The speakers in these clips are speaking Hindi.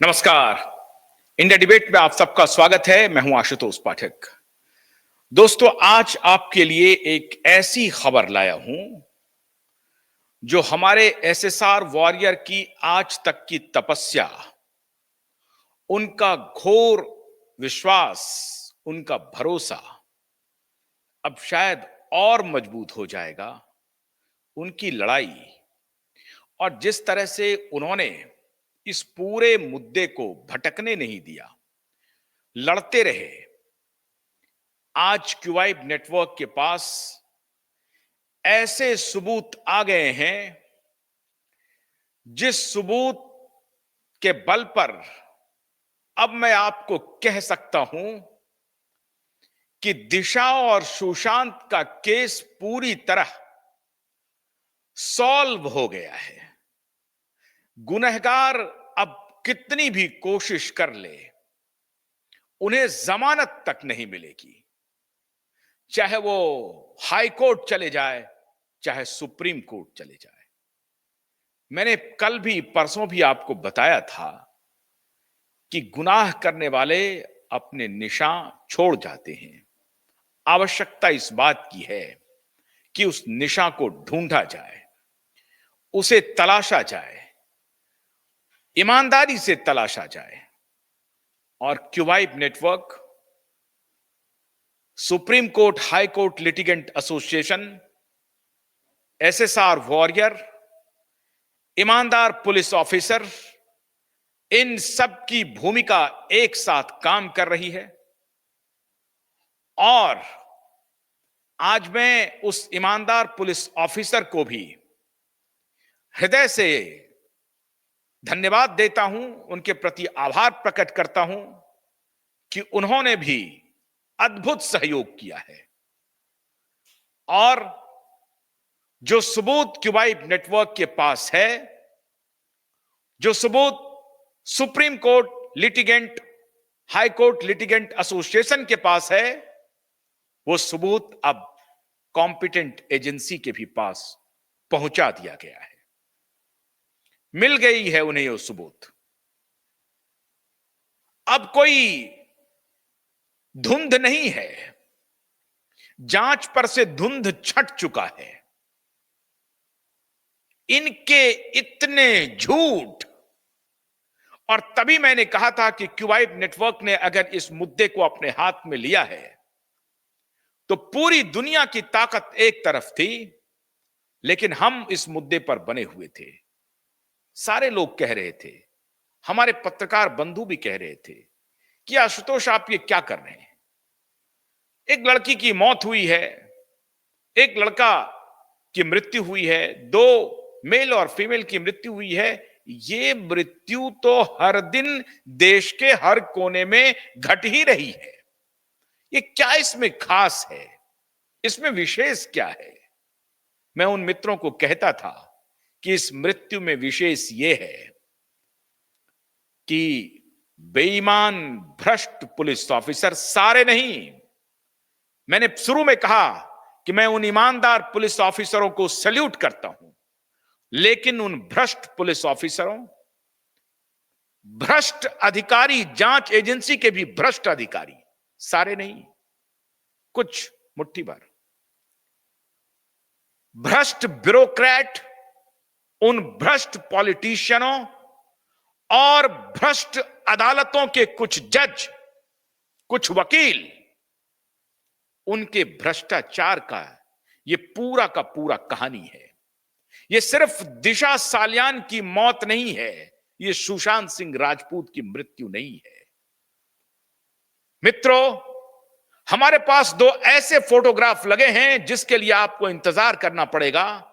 नमस्कार। इंडिया डिबेट में आप सबका स्वागत है। मैं हूं आशुतोष पाठक। दोस्तों, आज आपके लिए एक ऐसी खबर लाया हूं जो हमारे एसएसआर वॉरियर की आज तक की तपस्या, उनका घोर विश्वास, उनका भरोसा अब शायद और मजबूत हो जाएगा। उनकी लड़ाई और जिस तरह से उन्होंने इस पूरे मुद्दे को भटकने नहीं दिया, लड़ते रहे। आज क्यूवाइब नेटवर्क के पास ऐसे सबूत आ गए हैं जिस सबूत के बल पर अब मैं आपको कह सकता हूं कि दिशा और सुशांत का केस पूरी तरह सॉल्व हो गया है। गुनहगार अब कितनी भी कोशिश कर ले, उन्हें जमानत तक नहीं मिलेगी, चाहे वो हाई कोर्ट चले जाए, चाहे सुप्रीम कोर्ट चले जाए। मैंने कल भी परसों भी आपको बताया था कि गुनाह करने वाले अपने निशान छोड़ जाते हैं। आवश्यकता इस बात की है कि उस निशान को ढूंढा जाए, उसे तलाशा जाए, ईमानदारी से तलाशा जाए। और Qvibe network, supreme court, high court litigant association, SSR warrior, ईमानदार पुलिस ऑफिसर, इन सब की भूमिका एक साथ काम कर रही है। और आज मैं उस ईमानदार पुलिस ऑफिसर को भी हृदय से धन्यवाद देता हूं, उनके प्रति आभार प्रकट करता हूं कि उन्होंने भी अद्भुत सहयोग किया है। और जो सबूत क्यूवाइब नेटवर्क के पास है, जो सबूत supreme court litigant, high court litigant association के पास है, वो सबूत अब कॉम्पिटेंट एजेंसी के भी पास पहुंचा दिया गया है। मिल गई है उन्हें वो सबूत। अब कोई धुंध नहीं है, जांच पर से धुंध छट चुका है। इनके इतने झूठ, और तभी मैंने कहा था कि क्यूवाइब नेटवर्क ने अगर इस मुद्दे को अपने हाथ में लिया है तो पूरी दुनिया की ताकत एक तरफ थी, लेकिन हम इस मुद्दे पर बने हुए थे। सारे लोग कह रहे थे, हमारे पत्रकार बंधु भी कह रहे थे कि आशुतोष आप ये क्या कर रहे हैं। एक लड़की की मौत हुई है, एक लड़का की मृत्यु हुई है, दो मेल और फीमेल की मृत्यु हुई है। ये मृत्यु तो हर दिन देश के हर कोने में घट ही रही है। ये क्या इसमें खास है, इसमें विशेष क्या है? मैं उन मित्रों को कहता था कि इस मृत्यु में विशेष ये है कि बेईमान भ्रष्ट पुलिस ऑफिसर, सारे नहीं, मैंने शुरू में कहा कि मैं उन ईमानदार पुलिस ऑफिसरों को सैल्यूट करता हूं, लेकिन उन भ्रष्ट पुलिस ऑफिसरों, भ्रष्ट अधिकारी, जांच एजेंसी के भी भ्रष्ट अधिकारी, सारे नहीं, कुछ मुट्ठी भर भ्रष्ट ब्यूरोक्रेट, उन भ्रष्ट पॉलिटिशियनों और भ्रष्ट अदालतों के कुछ जज, कुछ वकील, उनके भ्रष्टाचार का ये पूरा का पूरा कहानी है। ये सिर्फ दिशा सालियान की मौत नहीं है, ये सुशांत सिंह राजपूत की मृत्यु नहीं है। मित्रों, हमारे पास दो ऐसे फोटोग्राफ लगे हैं जिसके लिए आपको इंतजार करना पड़ेगा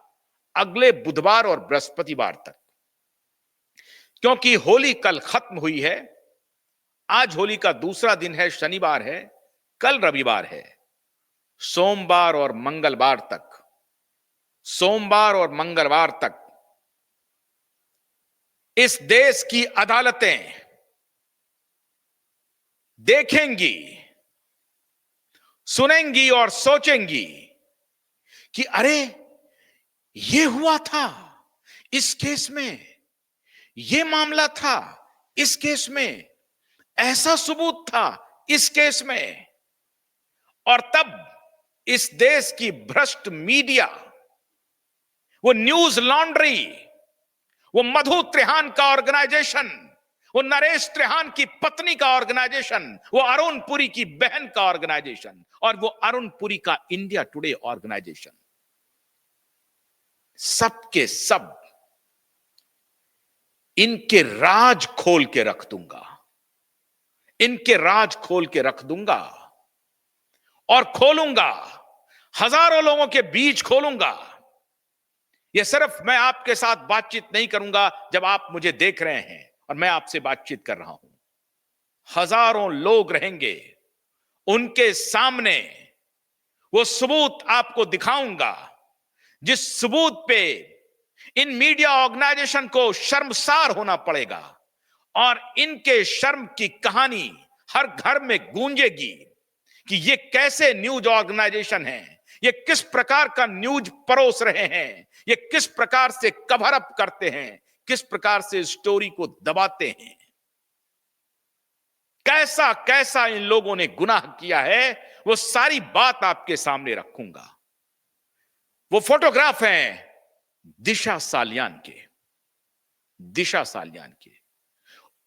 अगले बुधवार और बृहस्पतिवार तक, क्योंकि होली कल खत्म हुई है। आज होली का दूसरा दिन है, शनिवार है, कल रविवार है। सोमवार और मंगलवार तक, सोमवार और मंगलवार तक इस देश की अदालतें देखेंगी, सुनेंगी और सोचेंगी कि अरे ये हुआ था, इस केस में ये मामला था, इस केस में ऐसा सबूत था, इस केस में। और तब इस देश की भ्रष्ट मीडिया, वो न्यूज लॉन्ड्री, वो मधु त्रेहान का ऑर्गेनाइजेशन, वो नरेश त्रेहान की पत्नी का ऑर्गेनाइजेशन, वो अरुण पुरी की बहन का ऑर्गेनाइजेशन, और वो अरुण पुरी का इंडिया टुडे ऑर्गेनाइजेशन, सबके सब इनके राज खोल के रख दूंगा, इनके राज खोल के रख दूंगा। और खोलूंगा, हजारों लोगों के बीच खोलूंगा। यह सिर्फ मैं आपके साथ बातचीत नहीं करूंगा जब आप मुझे देख रहे हैं और मैं आपसे बातचीत कर रहा हूं। हजारों लोग रहेंगे, उनके सामने वो सबूत आपको दिखाऊंगा, जिस सबूत पे इन मीडिया ऑर्गेनाइजेशन को शर्मसार होना पड़ेगा, और इनके शर्म की कहानी हर घर में गूंजेगी कि ये कैसे न्यूज ऑर्गेनाइजेशन है, ये किस प्रकार का न्यूज परोस रहे हैं, ये किस प्रकार से कवर अप करते हैं, किस प्रकार से स्टोरी को दबाते हैं। कैसा कैसा इन लोगों ने गुनाह किया है, वो सारी बात आपके सामने रखूंगा। वो फोटोग्राफ हैं दिशा सालियान के, दिशा सालियान के।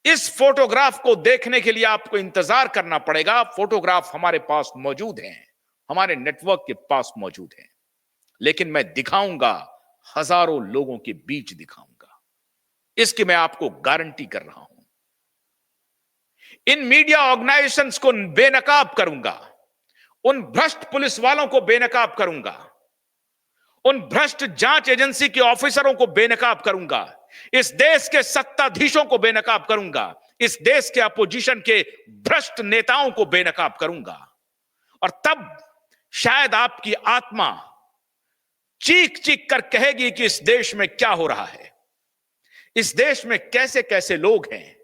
इस फोटोग्राफ को देखने के लिए आपको इंतजार करना पड़ेगा। फोटोग्राफ हमारे पास मौजूद हैं, हमारे नेटवर्क के पास मौजूद हैं, लेकिन मैं दिखाऊंगा, हजारों लोगों के बीच दिखाऊंगा, इसकी मैं आपको गारंटी कर रहा हूं। इन मीडिया ऑर्गेनाइजेशंस को बेनकाब करूंगा, उन भ्रष्ट पुलिस वालों को बेनकाब करूंगा, उन भ्रष्ट जांच एजेंसी के ऑफिसरों को बेनकाब करूंगा, इस देश के सत्ताधीशों को बेनकाब करूंगा, इस देश के अपोजिशन के भ्रष्ट नेताओं को बेनकाब करूंगा। और तब शायद आपकी आत्मा चीख चीख कर कहेगी कि इस देश में क्या हो रहा है, इस देश में कैसे कैसे लोग हैं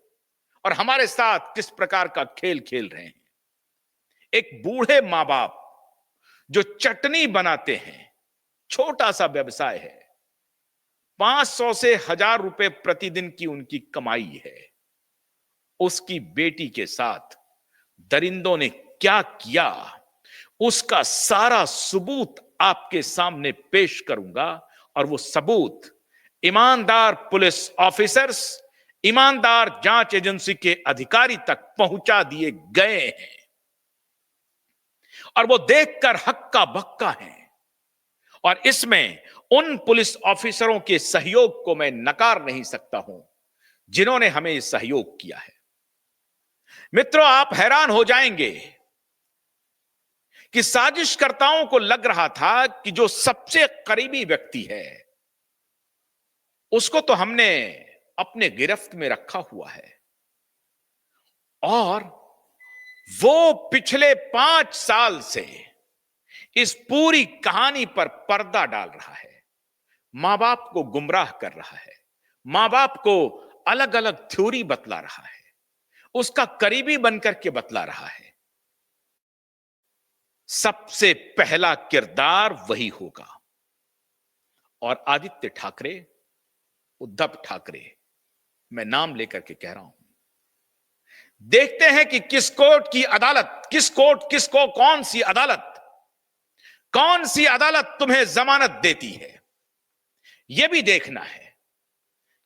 और हमारे साथ किस प्रकार का खेल खेल रहे हैं। एक बूढ़े मां बाप जो चटनी बनाते हैं, छोटा सा व्यवसाय है, 500 से 1000 रुपए प्रतिदिन की उनकी कमाई है। उसकी बेटी के साथ दरिंदों ने क्या किया, उसका सारा सबूत आपके सामने पेश करूंगा। और वो सबूत ईमानदार पुलिस ऑफिसर्स, ईमानदार जांच एजेंसी के अधिकारी तक पहुंचा दिए गए हैं, और वो देखकर हक्का बक्का हैं। और इसमें उन पुलिस ऑफिसरों के सहयोग को मैं नकार नहीं सकता हूं जिन्होंने हमें सहयोग किया है। मित्रों, आप हैरान हो जाएंगे कि साजिशकर्ताओं को लग रहा था कि जो सबसे करीबी व्यक्ति है उसको तो हमने अपने गिरफ्त में रखा हुआ है, और वो पिछले 5 साल से इस पूरी कहानी पर पर्दा डाल रहा है, मां बाप को गुमराह कर रहा है, मां बाप को अलग अलग थ्योरी बतला रहा है, उसका करीबी बनकर के बतला रहा है। सबसे पहला किरदार वही होगा। और आदित्य ठाकरे, उद्धव ठाकरे, मैं नाम लेकर के कह रहा हूं, देखते हैं कि किस कोर्ट की अदालत, किस कोर्ट किसको, कौन सी अदालत तुम्हें जमानत देती है। यह भी देखना है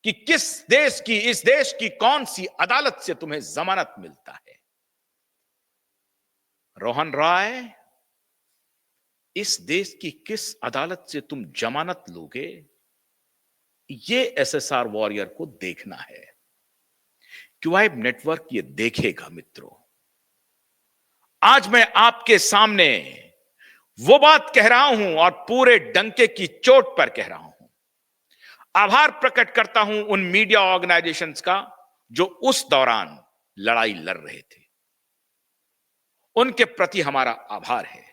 कि किस देश की, इस देश की कौन सी अदालत से तुम्हें जमानत मिलता है। रोहन राय, इस देश की किस अदालत से तुम जमानत लोगे, यह एसएसआर वॉरियर को देखना है। क्यूआईब नेटवर्क ये देखेगा। मित्रों, आज मैं आपके सामने वो बात कह रहा हूं और पूरे डंके की चोट पर कह रहा हूं। आभार प्रकट करता हूं उन मीडिया ऑर्गेनाइजेशंस का जो उस दौरान लड़ाई लड़ रहे थे, उनके प्रति हमारा आभार है।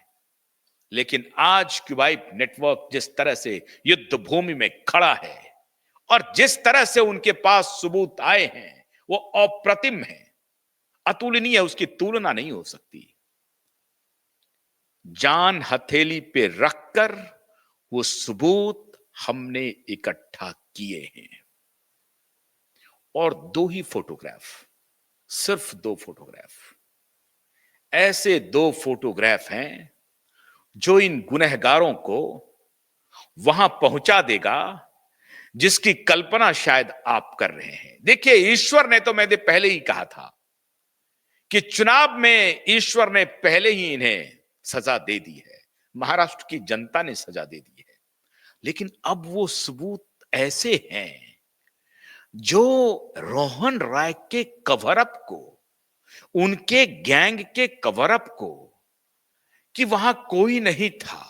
लेकिन आज क्यूआईब नेटवर्क जिस तरह से युद्ध भूमि में खड़ा है और जिस तरह से उनके पास सबूत आए हैं, वो अप्रतिम है, अतुलनीय है, उसकी तुलना नहीं हो सकती। जान हथेली पे रखकर वो सबूत हमने इकट्ठा किए हैं, और दो ही फोटोग्राफ, सिर्फ दो फोटोग्राफ, ऐसे दो फोटोग्राफ हैं जो इन गुनहगारों को वहां पहुंचा देगा जिसकी कल्पना शायद आप कर रहे हैं। देखिए, ईश्वर ने तो मैंने पहले ही कहा था कि चुनाव में ईश्वर ने पहले ही इन्हें सजा दे दी है, महाराष्ट्र की जनता ने सजा दे दी है। लेकिन अब वो सबूत ऐसे हैं जो रोहन राय के कवर अप को, उनके गैंग के कवर अप को, कि वहां कोई नहीं था,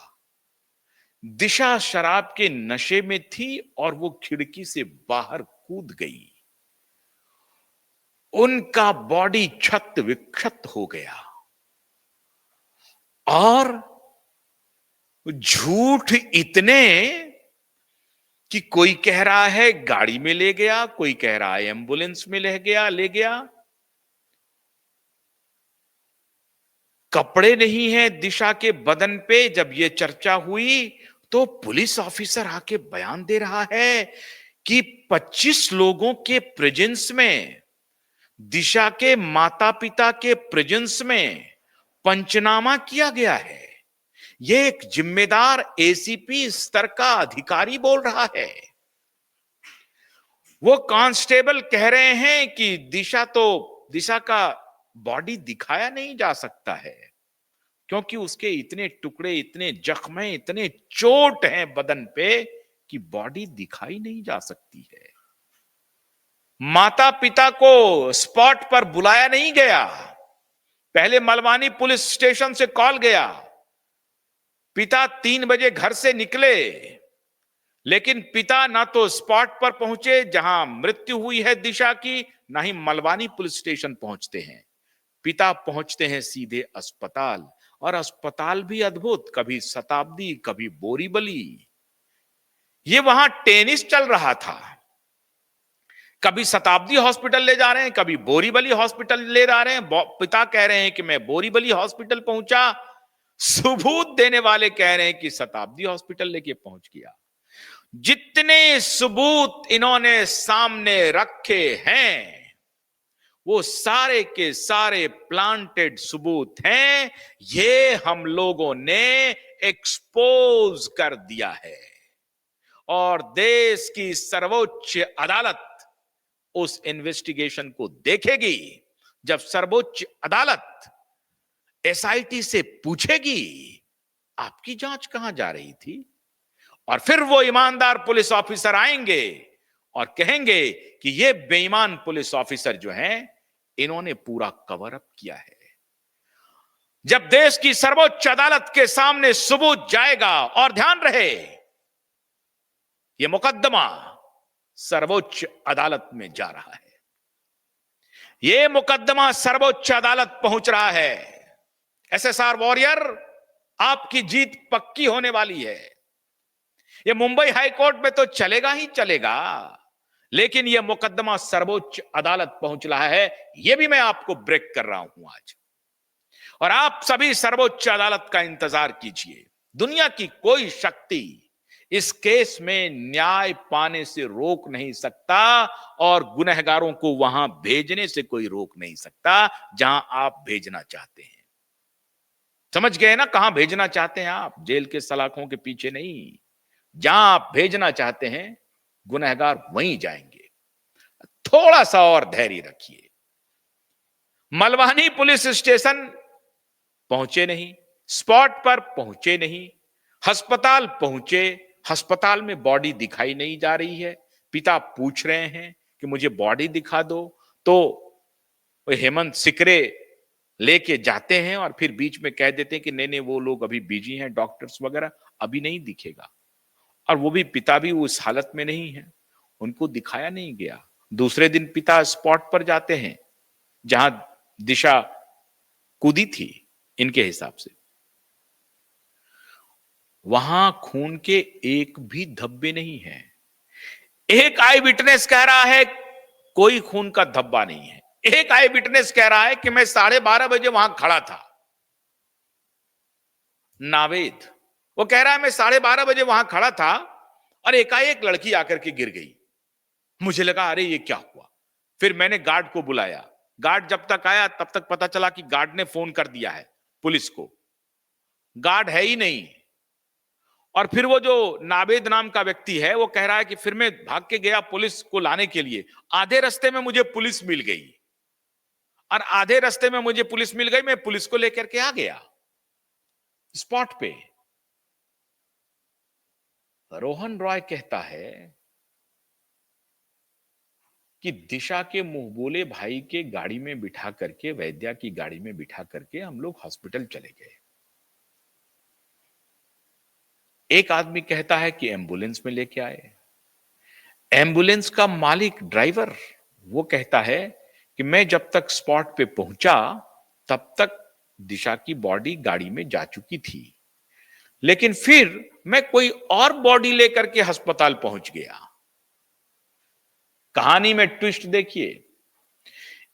दिशा शराब के नशे में थी और वो खिड़की से बाहर कूद गई, उनका बॉडी क्षत विक्षत हो गया। और झूठ इतने कि कोई कह रहा है गाड़ी में ले गया, कोई कह रहा है एम्बुलेंस में ले गया। कपड़े नहीं है दिशा के बदन पे। जब ये चर्चा हुई तो पुलिस ऑफिसर आके बयान दे रहा है कि 25 लोगों के प्रेजेंस में, दिशा के माता पिता के प्रेजेंस में पंचनामा किया गया है। यह एक जिम्मेदार एसीपी स्तर का अधिकारी बोल रहा है। वो कांस्टेबल कह रहे हैं कि दिशा का बॉडी दिखाया नहीं जा सकता है क्योंकि उसके इतने टुकड़े, इतने जख्म, इतने चोट हैं बदन पे कि बॉडी दिखाई नहीं जा सकती है। माता पिता को स्पॉट पर बुलाया नहीं गया। पहले मलवानी पुलिस स्टेशन से कॉल गया, पिता 3 बजे घर से निकले, लेकिन पिता ना तो स्पॉट पर पहुंचे जहां मृत्यु हुई है दिशा की, ना ही मलवानी पुलिस स्टेशन पहुंचते हैं। पिता पहुंचते हैं सीधे अस्पताल, और अस्पताल भी अद्भुत, कभी शताब्दी, कभी बोरीवली। ये वहां टेनिस चल रहा था, कभी शताब्दी हॉस्पिटल ले जा रहे हैं, कभी बोरीवली हॉस्पिटल ले जा रहे हैं। पिता कह रहे हैं कि मैं बोरीवली हॉस्पिटल पहुंचा, सबूत देने वाले कह रहे हैं कि शताब्दी हॉस्पिटल लेके पहुंच गया। जितने सबूत इन्होंने सामने रखे हैं वो सारे के सारे प्लांटेड सबूत हैं। ये हम लोगों ने एक्सपोज कर दिया है और देश की सर्वोच्च अदालत उस इन्वेस्टिगेशन को देखेगी। जब सर्वोच्च अदालत एसआईटी से पूछेगी आपकी जांच कहां जा रही थी, और फिर वो ईमानदार पुलिस ऑफिसर आएंगे और कहेंगे कि ये बेईमान पुलिस ऑफिसर जो हैं इन्होंने पूरा कवर अप किया है। जब देश की सर्वोच्च अदालत के सामने सबूत जाएगा, और ध्यान रहे ये मुकदमा सर्वोच्च अदालत में जा रहा है, ये मुकदमा सर्वोच्च अदालत पहुंच रहा है। एसएसआर वॉरियर, आपकी जीत पक्की होने वाली है। ये मुंबई हाई कोर्ट में तो चलेगा ही चलेगा, लेकिन यह मुकदमा सर्वोच्च अदालत पहुंच रहा है। यह भी मैं आपको ब्रेक कर रहा हूं आज, और आप सभी सर्वोच्च अदालत का इंतजार कीजिए। दुनिया की कोई शक्ति इस केस में न्याय पाने से रोक नहीं सकता, और गुनहगारों को वहां भेजने से कोई रोक नहीं सकता जहां आप भेजना चाहते हैं। समझ गए ना कहां भेजना चाहते हैं आप? जेल के सलाखों के पीछे नहीं, जहां आप भेजना चाहते हैं गुनहगार वहीं जाएंगे। थोड़ा सा और धैर्य रखिए। मलवानी पुलिस स्टेशन पहुंचे नहीं, स्पॉट पर पहुंचे नहीं, अस्पताल पहुंचे, अस्पताल में बॉडी दिखाई नहीं जा रही है। पिता पूछ रहे हैं कि मुझे बॉडी दिखा दो, तो हेमंत सिकरे लेके जाते हैं और फिर बीच में कह देते हैं कि नहीं नहीं वो लोग अभी बिजी हैं, डॉक्टर्स वगैरह, अभी नहीं दिखेगा। और वो भी पिता भी उस हालत में नहीं है, उनको दिखाया नहीं गया। दूसरे दिन पिता स्पॉट पर जाते हैं जहां दिशा कूदी थी इनके हिसाब से, वहां खून के एक भी धब्बे नहीं है। एक आई विटनेस कह रहा है कोई खून का धब्बा नहीं है। एक आई विटनेस कह रहा है कि मैं 12:30 बजे वहां खड़ा था। नावेद, वो कह रहा है मैं 12:30 बजे वहां खड़ा था और एकाएक लड़की आकर के गिर गई, मुझे लगा अरे ये क्या हुआ। फिर मैंने गार्ड को बुलाया। गार्ड जब तक आया तब तक पता चला कि गार्ड ने फोन कर दिया है पुलिस को। गार्ड है ही नहीं। और फिर वो जो नावेद नाम का व्यक्ति है वो कह रहा है कि फिर मैं भाग के गया पुलिस को लाने के लिए, आधे रास्ते में मुझे पुलिस मिल गई, और आधे रास्ते में मुझे पुलिस मिल गई, मैं पुलिस को लेकर के आ गया स्पॉट पे। रोहन रॉय कहता है कि दिशा के मुंह बोले भाई के गाड़ी में बिठा करके, वैद्या की गाड़ी में बिठा करके हम लोग हॉस्पिटल चले गए। एक आदमी कहता है कि एम्बुलेंस में लेके आए। एम्बुलेंस का मालिक ड्राइवर वो कहता है कि मैं जब तक स्पॉट पे पहुंचा तब तक दिशा की बॉडी गाड़ी में जा चुकी थी, लेकिन फिर मैं कोई और बॉडी लेकर के अस्पताल पहुंच गया। कहानी में ट्विस्ट देखिए,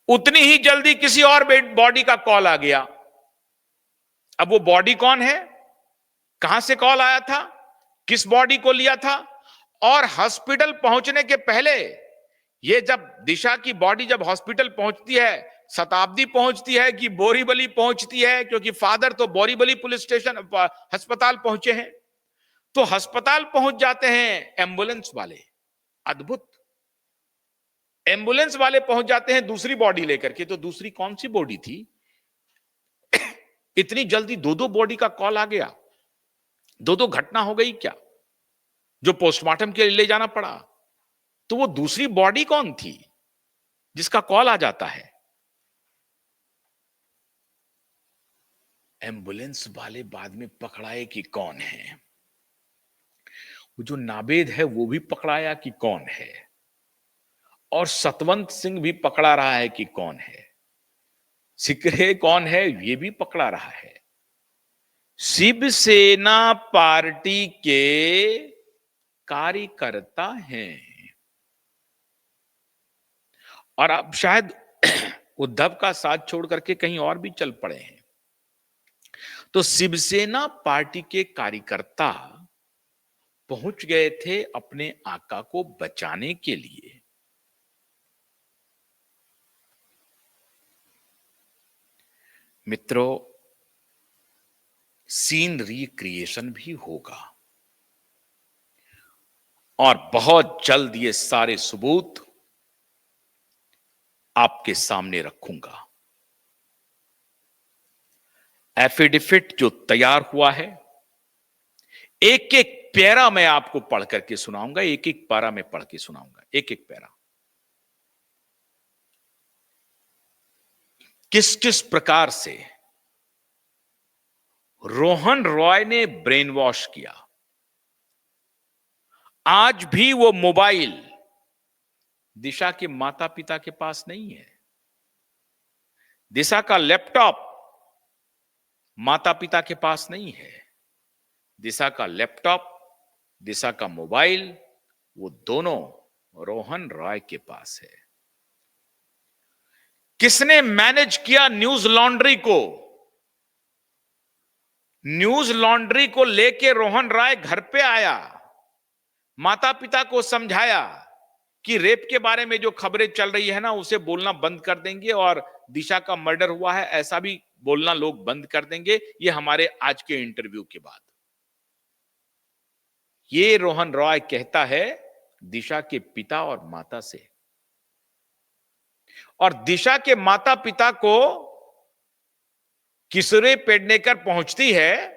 उतनी ही जल्दी किसी और बॉडी का कॉल आ गया। अब वो बॉडी कौन है, कहां से कॉल आया था, किस बॉडी को लिया था, और हॉस्पिटल पहुंचने के पहले ये जब दिशा की बॉडी जब हॉस्पिटल पहुंचती है, शताब्दी पहुंचती है कि बोरीवली पहुंचती है, क्योंकि फादर तो बोरीवली पुलिस स्टेशन अस्पताल पहुंचे हैं, तो अस्पताल पहुंच जाते हैं एम्बुलेंस वाले। अद्भुत, एम्बुलेंस वाले पहुंच जाते हैं दूसरी बॉडी लेकर के। तो दूसरी कौन सी बॉडी थी, इतनी जल्दी दो दो बॉडी का कॉल आ गया, दो दो घटना हो गई क्या जो पोस्टमार्टम के लिए ले जाना पड़ा। तो वो दूसरी बॉडी कौन थी जिसका कॉल आ जाता है। एम्बुलेंस वाले बाद में पकड़ाए कि कौन है, वो जो नावेद है वो भी पकड़ाया कि कौन है, और सतवंत सिंह भी पकड़ा रहा है कि कौन है, सिकरे कौन है ये भी पकड़ा रहा है। शिवसेना पार्टी के कार्यकर्ता हैं, और अब शायद उद्धव का साथ छोड़ करके कहीं और भी चल पड़े हैं। तो शिवसेना पार्टी के कार्यकर्ता पहुंच गए थे अपने आका को बचाने के लिए। मित्रों, सीन रिक्रिएशन भी होगा और बहुत जल्द ये सारे सबूत आपके सामने रखूंगा। एफिडेविट जो तैयार हुआ है, एक एक पैरा मैं आपको पढ़ करके सुनाऊंगा, एक एक पैरा मैं पढ़ के सुनाऊंगा, एक एक पैरा। किस किस प्रकार से रोहन रॉय ने ब्रेन वॉश किया। आज भी वो मोबाइल दिशा के माता पिता के पास नहीं है। दिशा का लैपटॉप माता पिता के पास नहीं है। दिशा का लैपटॉप, दिशा का मोबाइल, वो दोनों रोहन रॉय के पास है। किसने मैनेज किया न्यूज लॉन्ड्री को? न्यूज लॉन्ड्री को लेके रोहन रॉय घर पे आया, माता पिता को समझाया कि रेप के बारे में जो खबरें चल रही है ना उसे बोलना बंद कर देंगे, और दिशा का मर्डर हुआ है ऐसा भी बोलना लोग बंद कर देंगे, ये हमारे आज के इंटरव्यू के बाद। ये रोहन रॉय कहता है दिशा के पिता और माता से, और दिशा के माता पिता को किशोरी पेडनेकर पहुंचती है,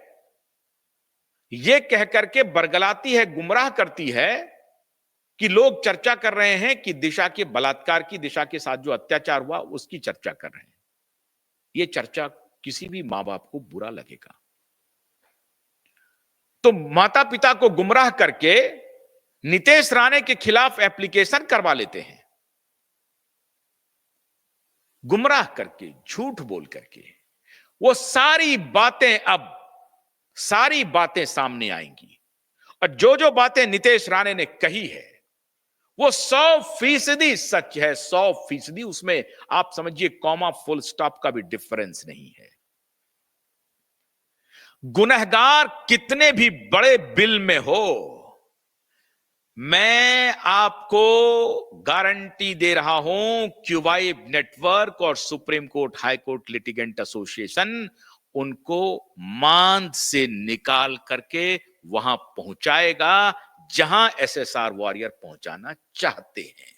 यह कहकर के बरगलाती है, गुमराह करती है कि लोग चर्चा कर रहे हैं कि दिशा के बलात्कार की, दिशा के साथ जो अत्याचार हुआ उसकी चर्चा कर रहे हैं। यह चर्चा किसी भी मां बाप को बुरा लगेगा। तो माता पिता को गुमराह करके नितेश राणे के खिलाफ एप्लीकेशन करवा लेते हैं, गुमराह करके, झूठ बोल करके। वो सारी बातें सामने आएंगी, और जो जो बातें नितेश राणे ने कही है वो 100% सच है, 100%। उसमें आप समझिए कॉमा फुल स्टॉप का भी डिफरेंस नहीं है। गुनहगार कितने भी बड़े बिल में हो, मैं आपको गारंटी दे रहा हूं, क्यूबाइब नेटवर्क और supreme court high court litigant association उनको मांद से निकाल करके वहां पहुंचाएगा जहां एसएसआर वॉरियर पहुंचाना चाहते हैं।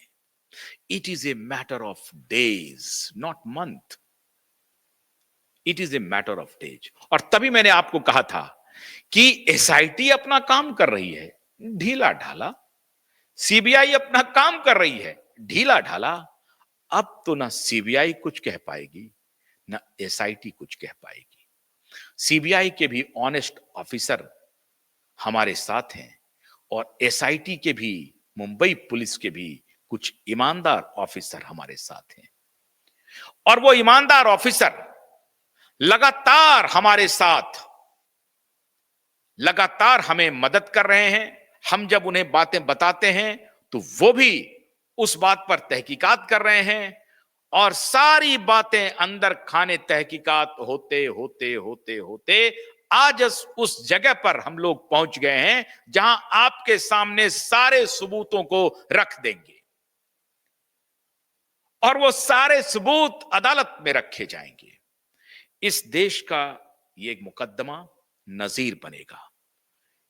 It is a matter of days, not month. It is a matter of days. और तभी मैंने आपको कहा था कि एसआईटी अपना काम कर रही है ढीला ढाला, सीबीआई अपना काम कर रही है ढीला ढाला। अब तो ना सीबीआई कुछ कह पाएगी ना एसआईटी कुछ कह पाएगी। सीबीआई के भी ऑनेस्ट ऑफिसर हमारे साथ हैं और एसआईटी के भी, मुंबई पुलिस के भी कुछ ईमानदार ऑफिसर हमारे साथ हैं। और वो ईमानदार ऑफिसर लगातार हमारे साथ, लगातार हमें मदद कर रहे हैं। हम जब उन्हें बातें बताते हैं तो वो भी उस बात पर तहकीकात कर रहे हैं और सारी बातें अंदर खाने तहकीकात होते होते होते होते आज उस जगह पर हम लोग पहुंच गए हैं जहां आपके सामने सारे सबूतों को रख देंगे और वो सारे सबूत अदालत में रखे जाएंगे। इस देश का ये एक मुकदमा नजीर बनेगा।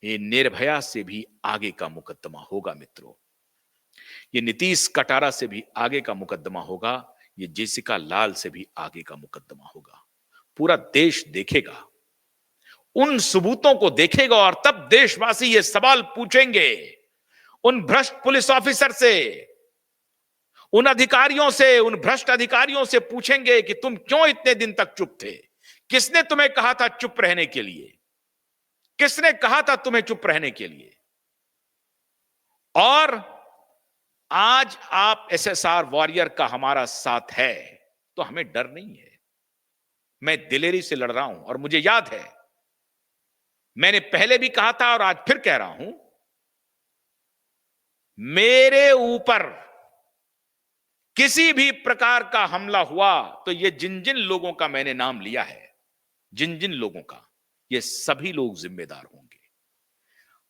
ये निर्भया से भी आगे का मुकदमा होगा मित्रों। ये नीतीश कटारा से भी आगे का मुकदमा होगा। ये जेसिका लाल से भी आगे का मुकदमा होगा। पूरा देश देखेगा, उन सबूतों को देखेगा और तब देशवासी ये सवाल पूछेंगे उन भ्रष्ट पुलिस ऑफिसर से, उन अधिकारियों से, उन भ्रष्ट अधिकारियों से पूछेंगे कि तुम क्यों इतने दिन तक चुप थे? किसने तुम्हें कहा था चुप रहने के लिए? किसने कहा था तुम्हें चुप रहने के लिए? और आज आप एसएसआर वॉरियर का हमारा साथ है तो हमें डर नहीं है। मैं दिलेरी से लड़ रहा हूं और मुझे याद है, मैंने पहले भी कहा था और आज फिर कह रहा हूं, मेरे ऊपर किसी भी प्रकार का हमला हुआ तो ये जिन जिन लोगों का मैंने नाम लिया है, जिन जिन लोगों का, ये सभी लोग जिम्मेदार होंगे।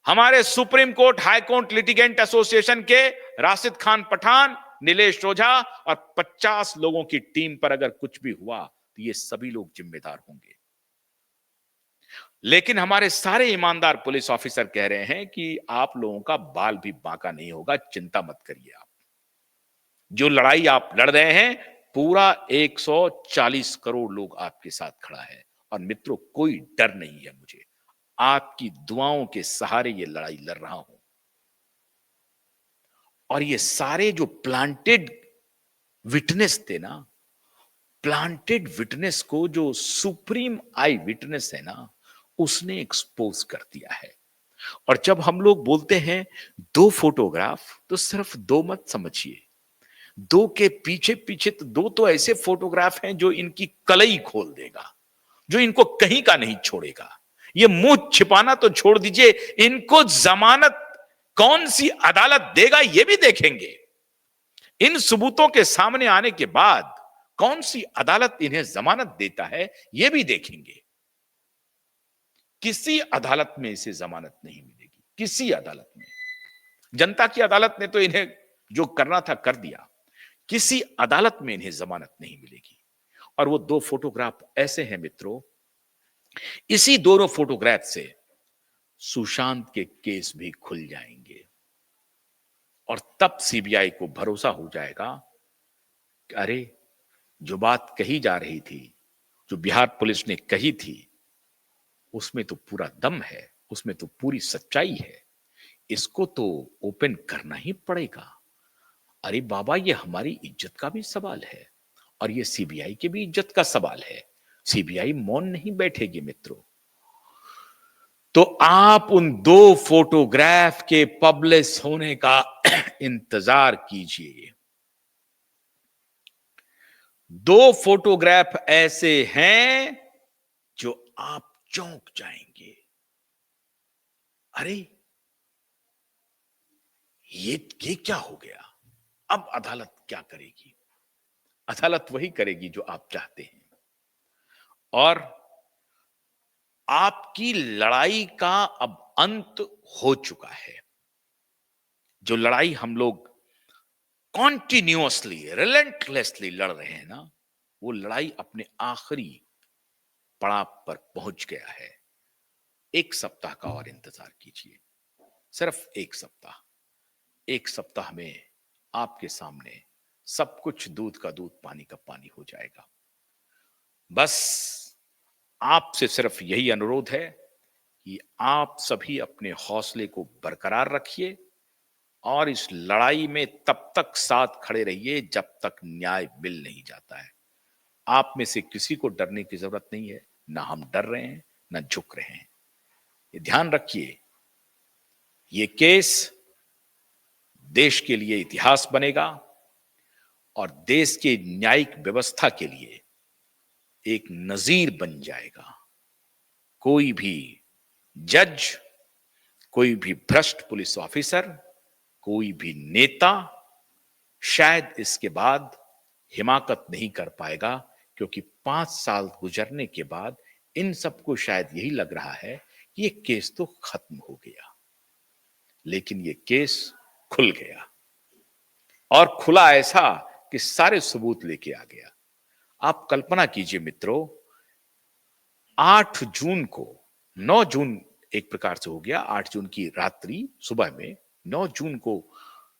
हमारे supreme court high court litigant association के राशिद खान पठान, नीलेश ओझा और 50 लोगों की टीम पर अगर कुछ भी हुआ तो ये सभी लोग जिम्मेदार होंगे। लेकिन हमारे सारे ईमानदार पुलिस ऑफिसर कह रहे हैं कि आप लोगों का बाल भी बांका नहीं होगा, चिंता मत करिए। आप जो लड़ाई आप लड़ रहे हैं, पूरा 140 करोड़ लोग आपके साथ खड़ा है और मित्रों कोई डर नहीं है मुझे। आपकी दुआओं के सहारे ये लड़ाई लड़ रहा हूं। और ये सारे जो प्लांटेड विटनेस थे ना, प्लांटेड विटनेस को जो सुप्रीम आई विटनेस है ना, उसने एक्सपोज कर दिया है। और जब हम लोग बोलते हैं दो फोटोग्राफ, तो सिर्फ दो मत समझिए, दो के पीछे पीछे तो दो तो ऐसे फोटोग्राफ हैं जो इनकी कलई खोल देगा, जो इनको कहीं का नहीं छोड़ेगा। ये मुंह छिपाना तो छोड़ दीजिए, इनको जमानत कौन सी अदालत देगा ये भी देखेंगे। इन सबूतों के सामने आने के बाद कौन सी अदालत इन्हें जमानत देता है ये भी देखेंगे। किसी अदालत में इसे जमानत नहीं मिलेगी, किसी अदालत में। जनता की अदालत ने तो इन्हें जो करना था कर दिया, किसी अदालत में इन्हें जमानत नहीं मिलेगी। और वो दो फोटोग्राफ ऐसे हैं मित्रों, इसी दोनों फोटोग्राफ से सुशांत के केस भी खुल जाएंगे और तब सीबीआई को भरोसा हो जाएगा कि अरे, जो बात कही जा रही थी, जो बिहार पुलिस ने कही थी, उसमें तो पूरा दम है, उसमें तो पूरी सच्चाई है। इसको तो ओपन करना ही पड़ेगा। अरे बाबा, ये हमारी इज्जत का भी सवाल है और ये सीबीआई की भी इज्जत का सवाल है। सीबीआई मौन नहीं बैठेगी मित्रों। तो आप उन दो फोटोग्राफ के पब्लिश होने का इंतजार कीजिए। दो फोटोग्राफ ऐसे हैं जो आप चौंक जाएंगे। अरे, ये क्या हो गया? अब अदालत क्या करेगी? अदालत वही करेगी जो आप चाहते हैं। और आपकी लड़ाई का अब अंत हो चुका है। जो लड़ाई हम लोग कॉन्टिन्यूअसली रिलेंटलेसली लड़ रहे हैं ना, वो लड़ाई अपने आखिरी पड़ाव पर पहुंच गया है। 1 सप्ताह का और इंतजार कीजिए, सिर्फ 1 सप्ताह। 1 सप्ताह में आपके सामने सब कुछ दूध का दूध पानी का पानी हो जाएगा। बस आपसे सिर्फ यही अनुरोध है कि आप सभी अपने हौसले को बरकरार रखिए और इस लड़ाई में तब तक साथ खड़े रहिए जब तक न्याय मिल नहीं जाता है। आप में से किसी को डरने की जरूरत नहीं है, ना हम डर रहे हैं ना झुक रहे हैं। ये ध्यान रखिए, ये केस देश के लिए इतिहास बनेगा और देश के न्यायिक व्यवस्था के लिए एक नजीर बन जाएगा। कोई भी जज, कोई भी भ्रष्ट पुलिस ऑफिसर, कोई भी नेता शायद इसके बाद हिमाकत नहीं कर पाएगा, क्योंकि 5 साल गुजरने के बाद इन सबको शायद यही लग रहा है कि ये केस तो खत्म हो गया। लेकिन ये केस खुल गया और खुला ऐसा कि सारे सबूत लेके आ गया। आप कल्पना कीजिए मित्रों, 8 जून को, 9 जून एक प्रकार से हो गया, 8 जून की रात्रि सुबह में 9 जून को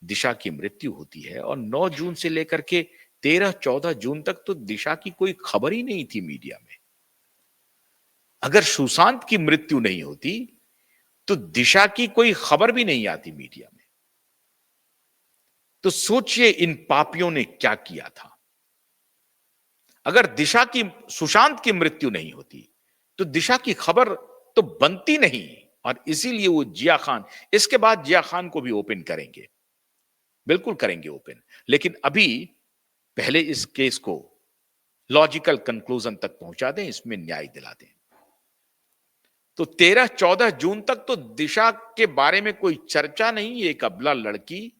दिशा की मृत्यु होती है और 9 जून से लेकर के 13-14 जून तक तो दिशा की कोई खबर ही नहीं थी मीडिया में। अगर सुशांत की मृत्यु नहीं होती तो दिशा की कोई खबर भी नहीं आती मीडिया में। तो सोचिए इन पापियों ने क्या किया था। अगर दिशा की, सुशांत की मृत्यु नहीं होती तो दिशा की खबर तो बनती नहीं, और इसीलिए वो जिया खान, इसके बाद जिया खान को भी ओपन करेंगे, बिल्कुल करेंगे ओपन। लेकिन अभी पहले इस केस को लॉजिकल कंक्लूजन तक पहुंचा दें, इसमें न्याय दिला दें। तो 13-14 जून तक तो दिशा के बारे में कोई चर्चा नहीं। एक अबला लड़की,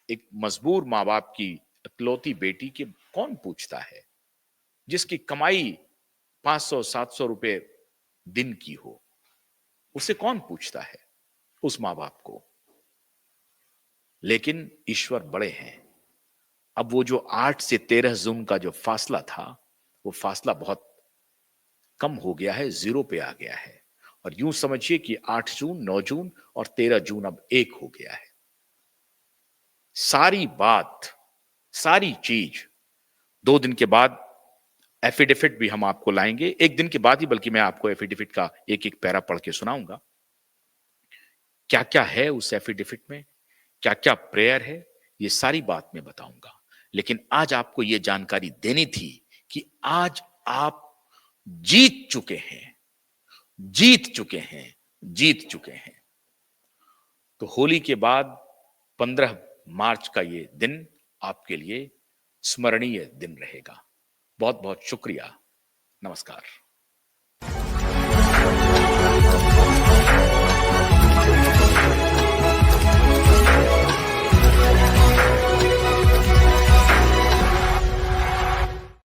एक मजबूर मां बाप की इकलौती बेटी के कौन पूछता है, जिसकी कमाई 500-700 रुपए दिन की हो, उसे कौन पूछता है, उस मां बाप को। लेकिन ईश्वर बड़े हैं। अब वो जो 8 से 13 जून का जो फासला था, वो फासला बहुत कम हो गया है, 0 पे आ गया है। और यूं समझिए कि 8 जून, 9 जून और 13 जून अब एक हो गया है। सारी बात, सारी चीज 2 दिन के बाद एफिडेविट भी हम आपको लाएंगे, 1 दिन के बाद ही, बल्कि मैं आपको एफिडेविट का एक एक पैरा पढ़ के सुनाऊंगा। क्या क्या है उस एफिडेविट में, क्या क्या प्रेयर है, ये सारी बात मैं बताऊंगा। लेकिन आज आपको यह जानकारी देनी थी कि आज आप जीत चुके हैं, जीत चुके हैं, जीत चुके हैं। तो होली के बाद 15 मार्च का ये दिन आपके लिए स्मरणीय दिन रहेगा। बहुत बहुत शुक्रिया। नमस्कार।